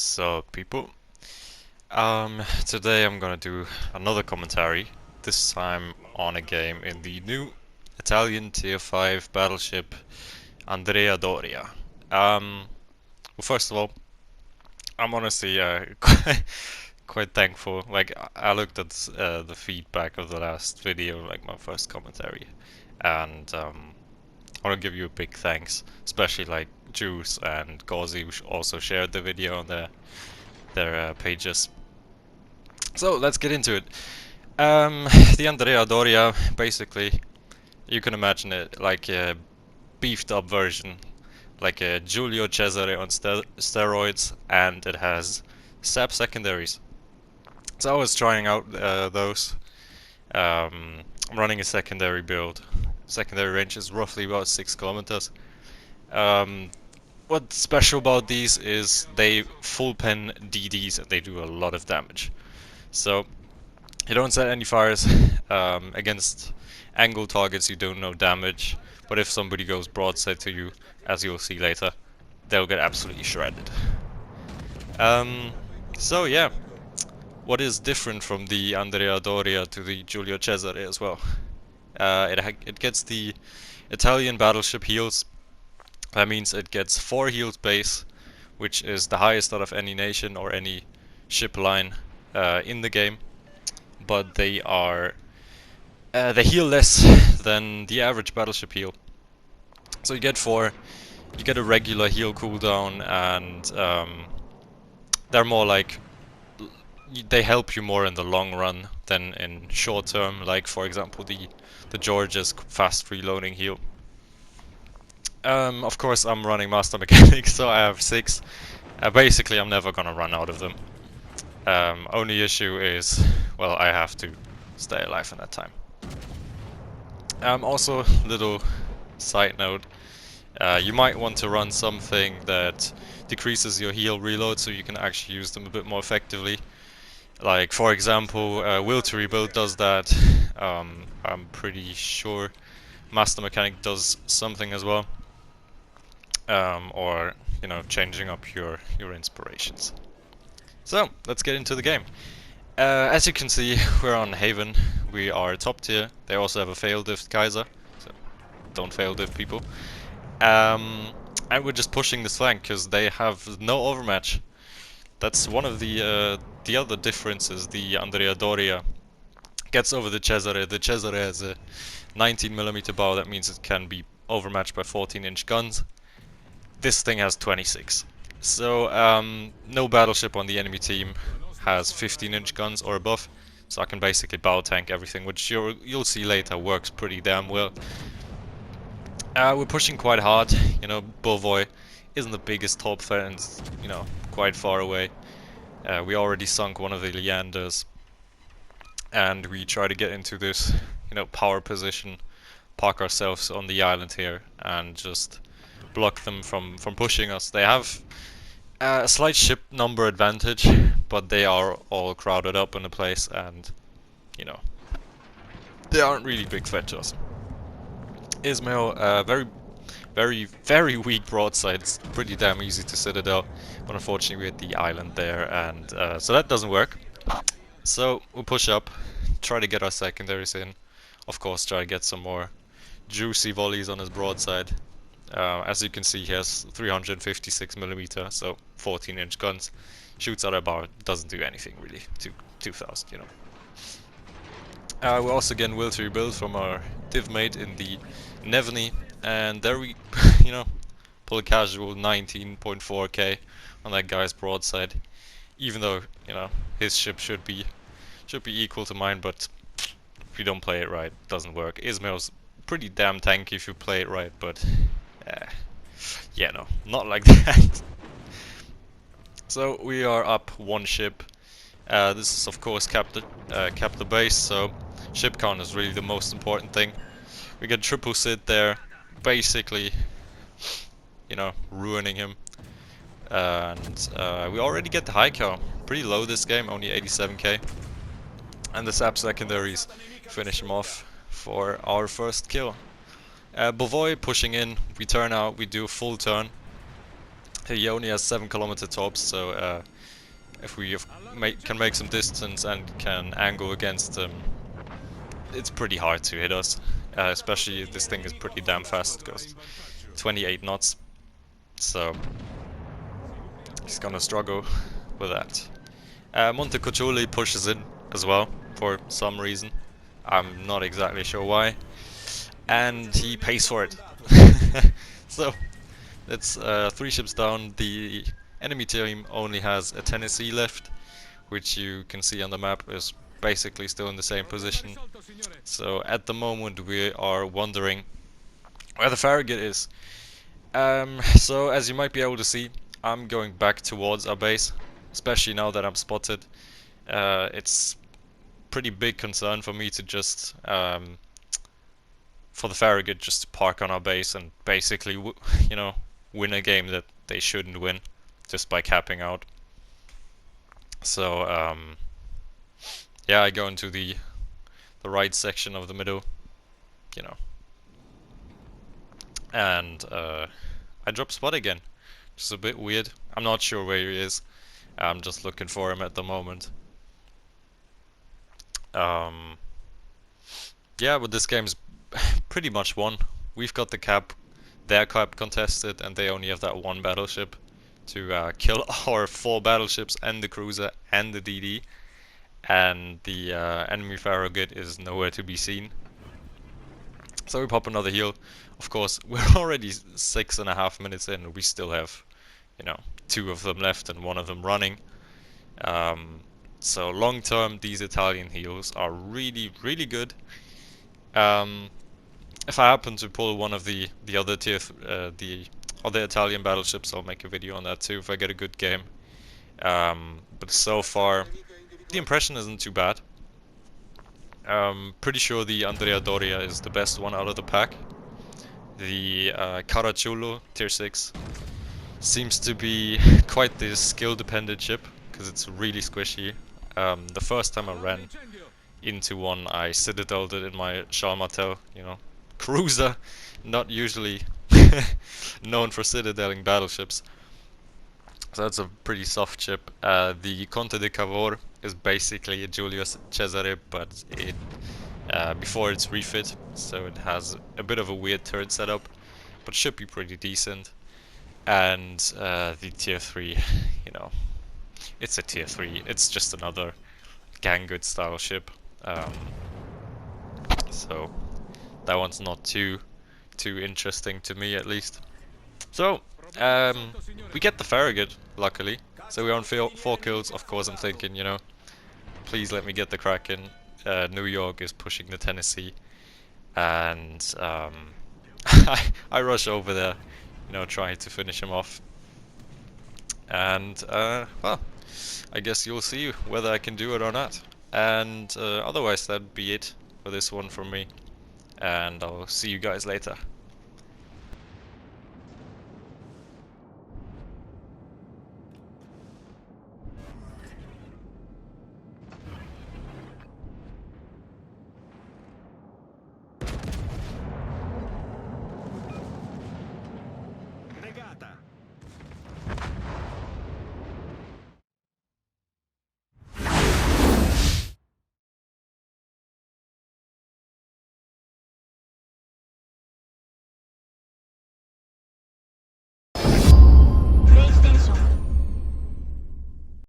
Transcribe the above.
So people, today I'm gonna do another commentary, this time on a game in the new Italian Tier 5 battleship Andrea Doria. Well, first of all, I'm honestly quite thankful. Like, I looked at the feedback of the last video, like my first commentary, and I want to give you a big thanks, especially like Juice and Gauzy, who also shared the video on their pages. So let's get into it. The Andrea Doria, basically, you can imagine it like a beefed up version, like a Giulio Cesare on steroids, and it has SAP secondaries. So I was trying out those. I'm running a secondary build. Secondary range is roughly about 6 kilometers. Um, what's special about these is they full pen DDs and they do a lot of damage. So you don't set any fires against angle targets. You don't know damage, but if somebody goes broadside to you, as you'll see later, they'll get absolutely shredded. Um, so yeah, what is different from the Andrea Doria to the Giulio Cesare as well? It gets the Italian battleship heals. That means it gets 4 heals base, which is the highest out of any nation or any ship line in the game. But they heal less than the average battleship heal. So you get 4, you get a regular heal cooldown, and they're more like they help you more in the long run than in short term. Like for example, the George's fast reloading heal. Of course, I'm running Master Mechanics, so I have 6. Basically, I'm never gonna run out of them. Only issue is, well, I have to stay alive in that time. Also, little side note, you might want to run something that decreases your heal reload so you can actually use them a bit more effectively. Like, for example, Will to Rebuild does that. I'm pretty sure Master Mechanic does something as well. Or, you know, changing up your inspirations. So, let's get into the game. As you can see, we're on Haven. We are top tier. They also have a fail diff Kaiser, so don't fail diff people. And we're just pushing this flank because they have no overmatch. That's one of the other differences. The Andrea Doria gets over the Cesare. The Cesare has a 19mm bow. That means it can be overmatched by 14-inch guns. This thing has 26. So no battleship on the enemy team has 15-inch guns or above, so I can basically bow tank everything, which you'll see later works pretty damn well. We're pushing quite hard. You know, Bovoy isn't the biggest top threat and, you know, quite far away. We already sunk one of the Leanders, and we try to get into this, you know, power position, park ourselves on the island here, and just block them from pushing us. They have a slight ship number advantage, but they are all crowded up in a place, and, you know, they aren't really big threat to us. Ismail, very weak broadside. It's pretty damn easy to citadel, but unfortunately we had the island there, and so that doesn't work. So we'll push up, try to get our secondaries in. Of course, try to get some more juicy volleys on his broadside. As you can see, he has 356mm, so 14-inch guns. Shoots at a bar, doesn't do anything really. 2000, you know. We're also getting Will to Rebuild from our div mate in the Nevny, and there we, you know, pull a casual 19.4k on that guy's broadside. Even though, you know, his ship should be equal to mine, but if you don't play it right, it doesn't work. Ismail's pretty damn tanky if you play it right, but yeah, no, not like that. So we are up 1 ship. This is of course cap the base, so ship count is really the most important thing. We get triple sit there, basically, you know, ruining him. And we already get the high count. Pretty low this game, only 87k. And the SAP secondaries finish him off for our first kill. Bovoy pushing in, we turn out, we do a full turn. He only has 7 kilometer tops, so if we can make some distance and can angle against him, it's pretty hard to hit us. Especially if this thing is pretty damn fast, goes 28 knots. So he's gonna struggle with that. Montecuccoli pushes in as well for some reason. I'm not exactly sure why. And he pays for it. So it's 3 ships down. The enemy team only has a Tennessee left, which you can see on the map is basically still in the same position. So at the moment we are wondering where the Farragut is. So as you might be able to see, I'm going back towards our base, especially now that I'm spotted. It's pretty big concern for me to just for the Farragut just to park on our base and basically you know, win a game that they shouldn't win just by capping out. So yeah, I go into the right section of the middle, you know, and I drop spot again, which is a bit weird. I'm not sure where he is. I'm just looking for him at the moment. Yeah, but this game's pretty much won. We've got the cap, their cap contested, and they only have that 1 battleship to kill our 4 battleships and the cruiser and the DD. And the enemy Farragut is nowhere to be seen. So we pop another heal. Of course, we're already 6.5 minutes in. We still have, you know, 2 of them left and 1 of them running. So long term, these Italian heals are really, really good. If I happen to pull one of the other the other Italian battleships, I'll make a video on that too if I get a good game. But so far, the impression isn't too bad. Pretty sure the Andrea Doria is the best one out of the pack. The Caracciolo, tier 6, seems to be quite the skill-dependent ship, because it's really squishy. The first time I ran into one, I citadeled it in my Charles Martel, you know, cruiser, not usually known for citadeling battleships. So that's a pretty soft ship. The Conte de Cavour is basically a Julius Cesare, but it before it's refit, so it has a bit of a weird turret setup, but should be pretty decent. And the tier 3, you know, it's a tier 3, it's just another Gangood style ship. So that one's not too interesting to me, at least. So we get the Farragut, luckily. So we're on 4 kills. Of course, I'm thinking, you know, please let me get the Kraken. New York is pushing the Tennessee, and I rush over there, you know, trying to finish him off. And well, I guess you'll see whether I can do it or not. And otherwise, that'd be it for this one from me. And I'll see you guys later.